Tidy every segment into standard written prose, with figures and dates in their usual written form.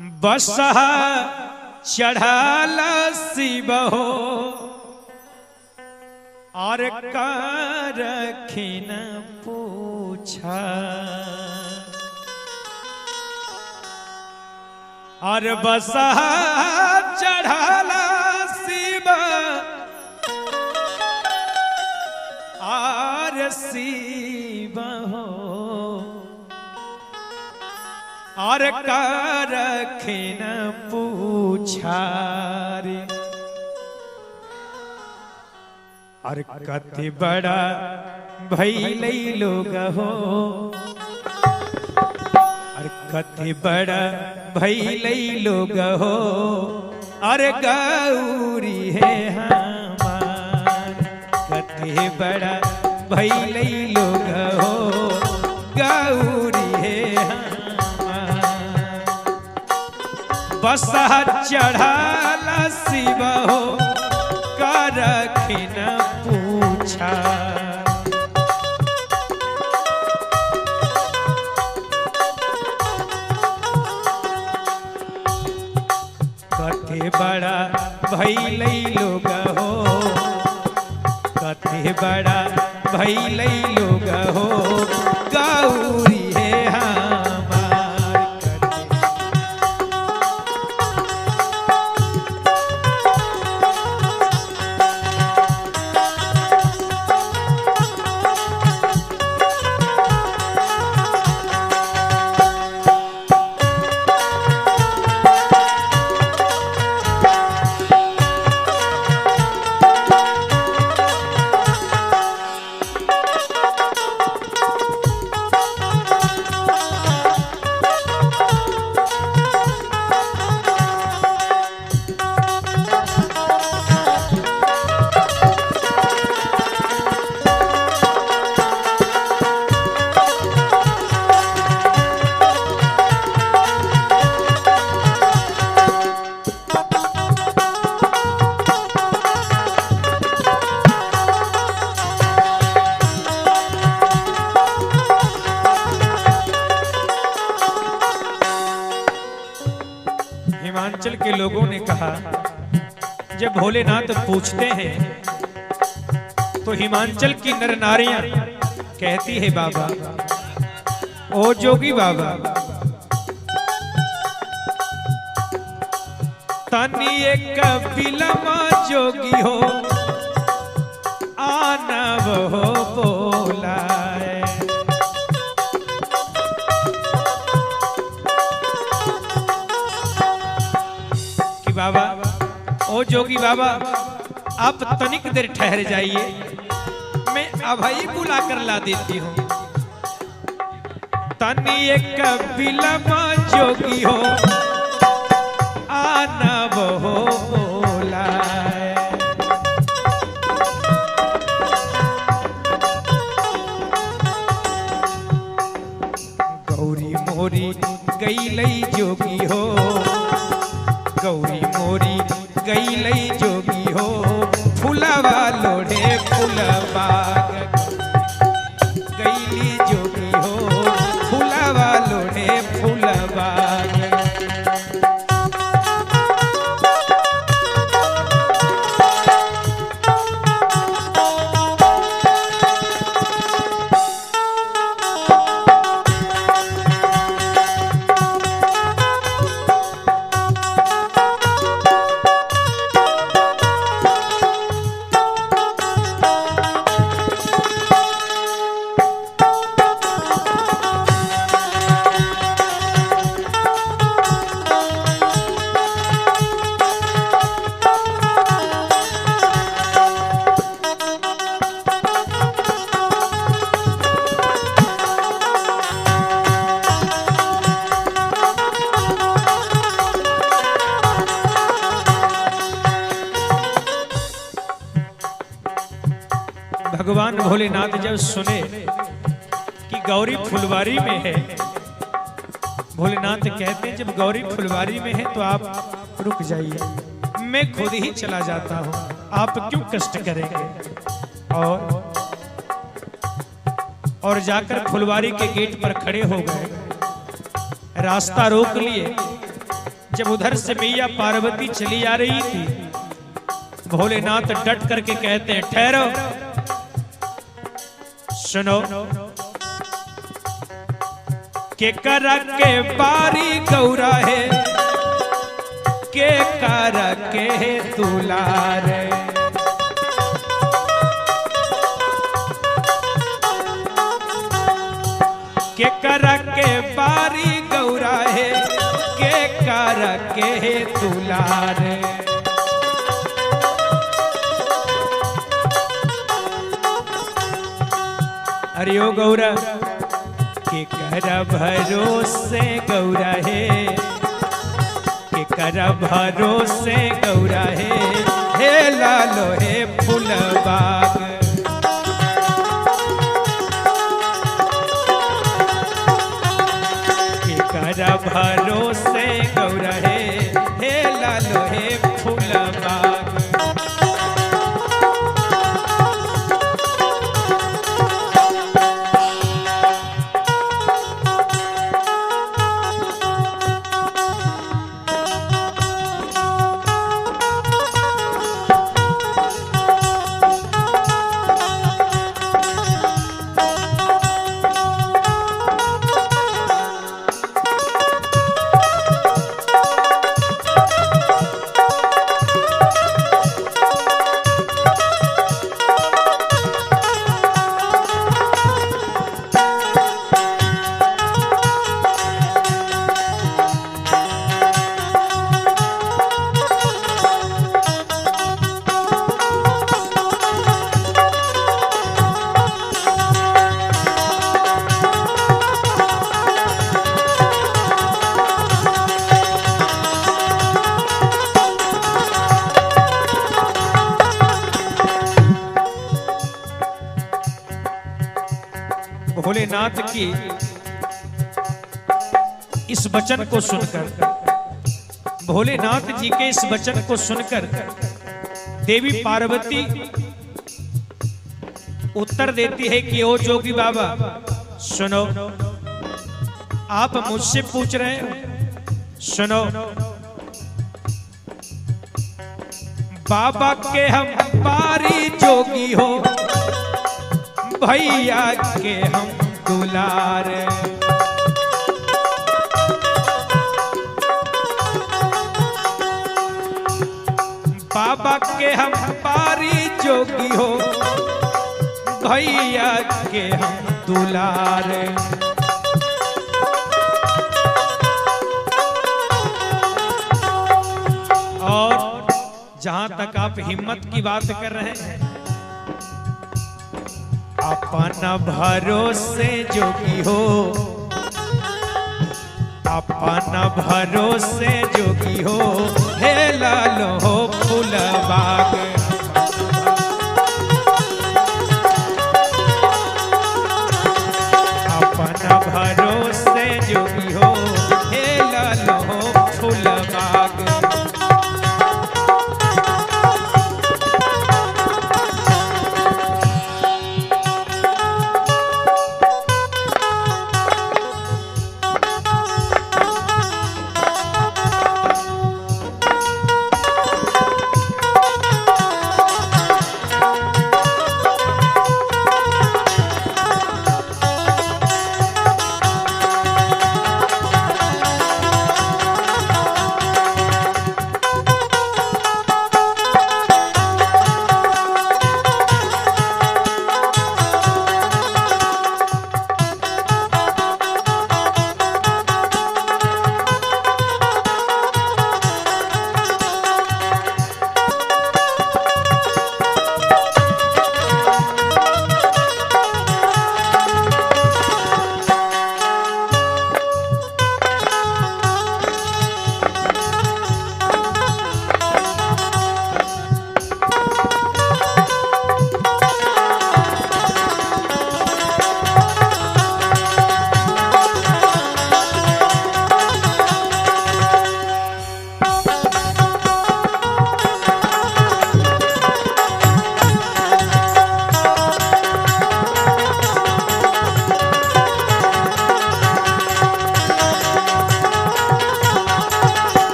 बसहा चढ़ाल शिव हो और कारखिन पूछा और बसहा चढ़ाल शिव और शिव हो और कारखिन पूछा रे और कति बड़ा भइले लोग हो और कति बड़ा भइले लोग हो और गौरी है हमार कति बड़ा भइले लोग हो गौरी है हमार बसहा चढ़ाल शिव हो कारखिन पूछा कथे बड़ा भइले लोग हो कथे बड़ा भइले लोग हो गौरी है हमार हिमाचल के लोगों ने कहा जब भोलेनाथ पूछते हैं तो हिमाचल की नर नारियां कहती है बाबा ओ जोगी बाबा तनी एक बिलमा जोगी हो आनव हो बोलाए बाबा ओ जोगी बाबा आप तनिक देर ठहर जाइए मैं अभय बुला कर ला देती हूँ तनी एक बिलमा जोगी हो आनव हो बोलाए गौरी मोरी गईले जोगी हो गौरी मोरी गईले जोगी हो फुलवा लोढ़े फुलबाग गईली जोगी हो फुलवा लोढ़े फुलबाग भगवान भोलेनाथ जब सुने कि गौरी फुलवारी में है भोलेनाथ कहते हैं जब गौरी फुलवारी में है तो आप रुक जाइए मैं खुद ही चला जाता हूं आप क्यों कष्ट करेंगे और जाकर फुलवारी के गेट पर खड़े हो गए रास्ता रोक लिए जब उधर से मैया पार्वती चली आ रही थी, भोलेनाथ डट करके कहते हैं ठहरो, सुनो, के करा के बारी गौरा है, के करा के दुलार, के करा के बारी गौरा है, के करा के दुलार। अरे ओ गौरा के करा भरोसे गौरा है, के करा भरोसे गौरा है, हे लालो हे फूलबाग। के करा भरोसे गौरा है, हे लालो हे फूलबाग। भोलेनाथ की इस वचन को सुनकर, भोलेनाथ जी के इस वचन को सुनकर देवी पार्वती उत्तर देती है कि ओ जोगी बाबा सुनो, आप मुझसे पूछ रहे हैं, सुनो, बाबा के हम पारी जोगी हो, भैया के हम दुलार। बाबा के हम पारी जोगी हो, भैया के हम दुलार। और जहां तक आप हिम्मत की बात कर रहे हैं, अपना भरोसे जोगी हो, अपना भरोसे जोगी हो, हे लालो हो फूलबाग। अपना भरोसे जोगी हो, हे लालो हो फूलबाग।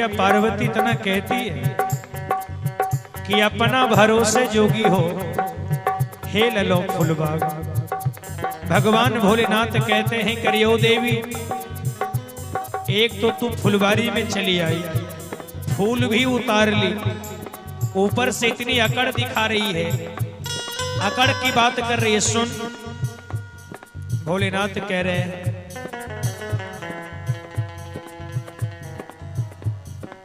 मैया पार्वती तना कहती है कि अपना भरोसे जोगी हो हे ललो फुलबाग। भगवान भोलेनाथ कहते हैं करियो देवी, एक तो तू फुलवारी में चली आई, फूल भी उतार ली, ऊपर से इतनी अकड़ दिखा रही है, अकड़ की बात कर रही है। सुन, भोलेनाथ कह रहे हैं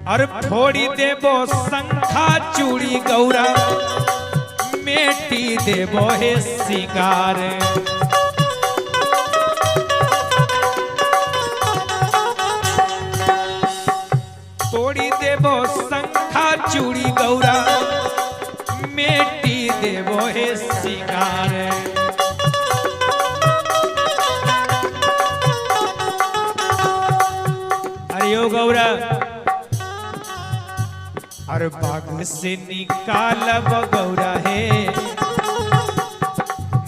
और फोड़ी देबो शंखा चूड़ी गौरा, मेटी देबो हे सिंगार। तोड़ी देबो शंखा चूड़ी गौरा, मेटी देबो हे सिंगार। अरे ओ गौरा, अरे बाग से निकालब गौरा है,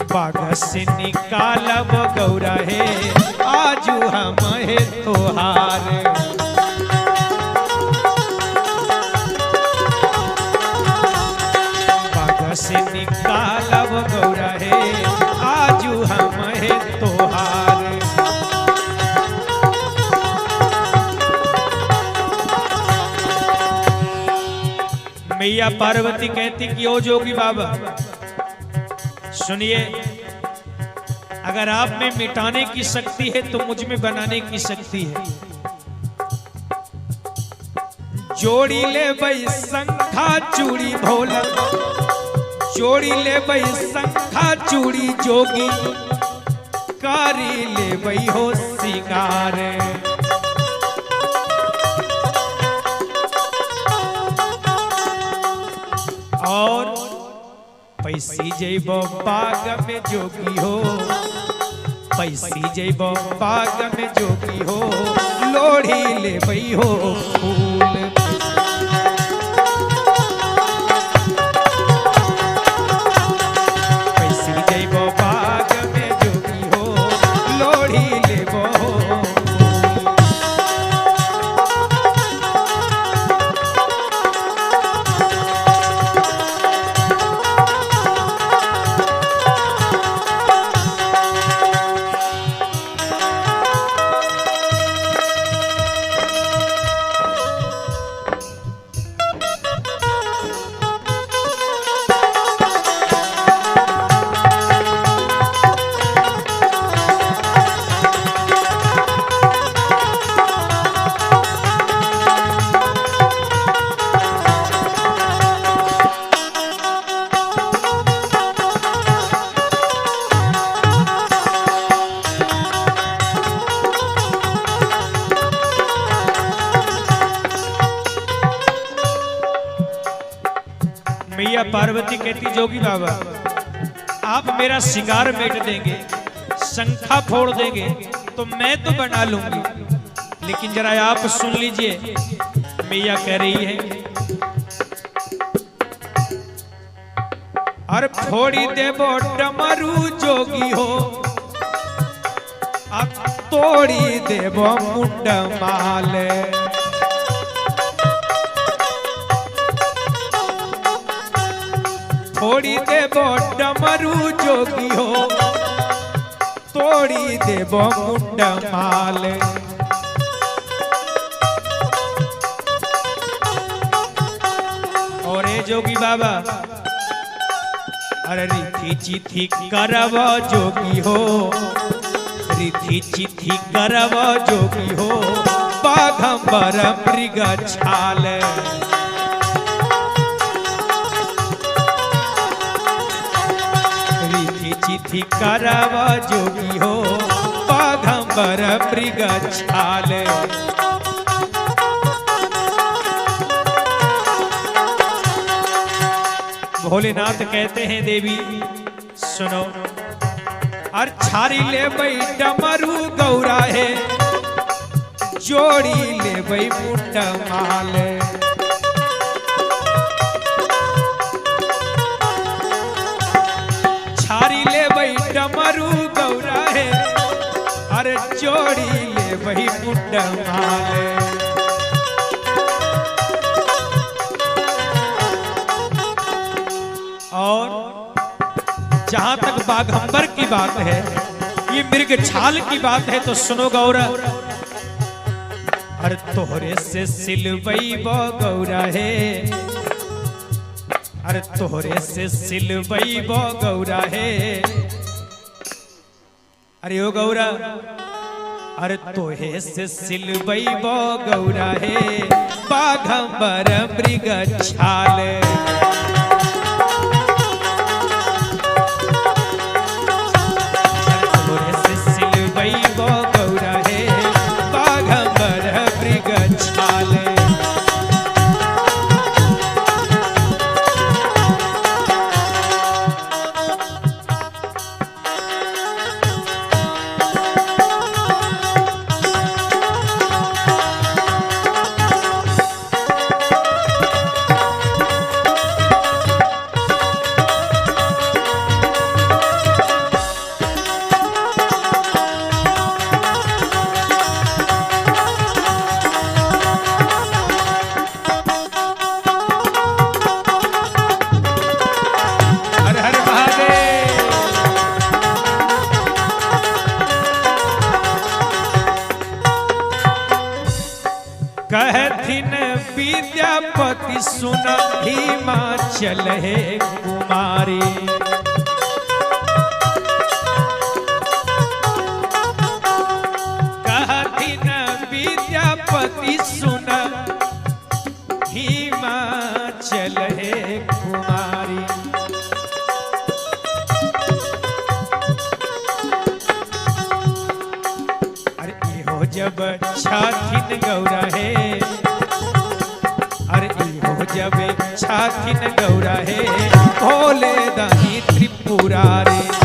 बाग से निकालब गौरा है, आजू हम है तोहार। बाग से निकालब गौरा है, आजू हम है तोहार। मैया पार्वती कहती कि ओ जोगी बाबा सुनिए, अगर आप में मिटाने की शक्ति है तो मुझ में बनाने की शक्ति है। जोड़ी ले बई शंखा चूड़ी भोला, जोड़ी ले बई शंखा चूड़ी जोगी, कारी ले बई हो सिंगार। और पैसी जइबो बाग में जोगी हो, पैसी जइबो बाग में जोगी हो, लोढ़ी ले बई हो फूल। पैसी जइबो बाग में जोगी हो, लोढ़ी ले बो मैया पार्वती कहती जोगी बाबा आप मेरा सिंगार मेट देंगे, शंखा फोड़ देंगे तो मैं तो बना लूंगी, लेकिन जरा आप सुन लीजिए। मैया कह रही है और फोड़ी देबो डमरू जोगी हो, अब तोड़ी देबो मुंड माल। तोड़ी देबो डमरू जोगी हो, तोड़ी देबो मुंड माल। और ए जोगी बाबा अरे रिथी चिथी करब जोगी हो, रिथी चिथी करब जोगी हो, बाघंबर मृग छाल। चिथी करब जोगी हो, बाघंबर मृग छाल। भोलेनाथ कहते हैं देवी सुनो, और छारी ले बई डमरू गौरा है, जोड़ी ले बई मुंड माल। छारी ले बई डमरू गौरा है, अरे जोड़ी ले बई मुंड माल। बाघंबर की बात है, ये मृग छाल की बात है। तो सुनो गौरा, अरे तोहरे से सिलवई बो गौरा है, अरे तोहरे से सिलवई बो गौरा है। अरे ओ गौरा, अरे तोहे से सिलवई बो गौरा है, बाघंबर मृग छाल। कहथिन विद्यापति सुन हिमाचल है कुमारी, कहथिन विद्यापति सुन हिमाचल है कुमारी। अरे इहो जब छाथिन गौरा है, अरे इहो जब छाथिन गौरा है, भोले दानी त्रिपुरारी।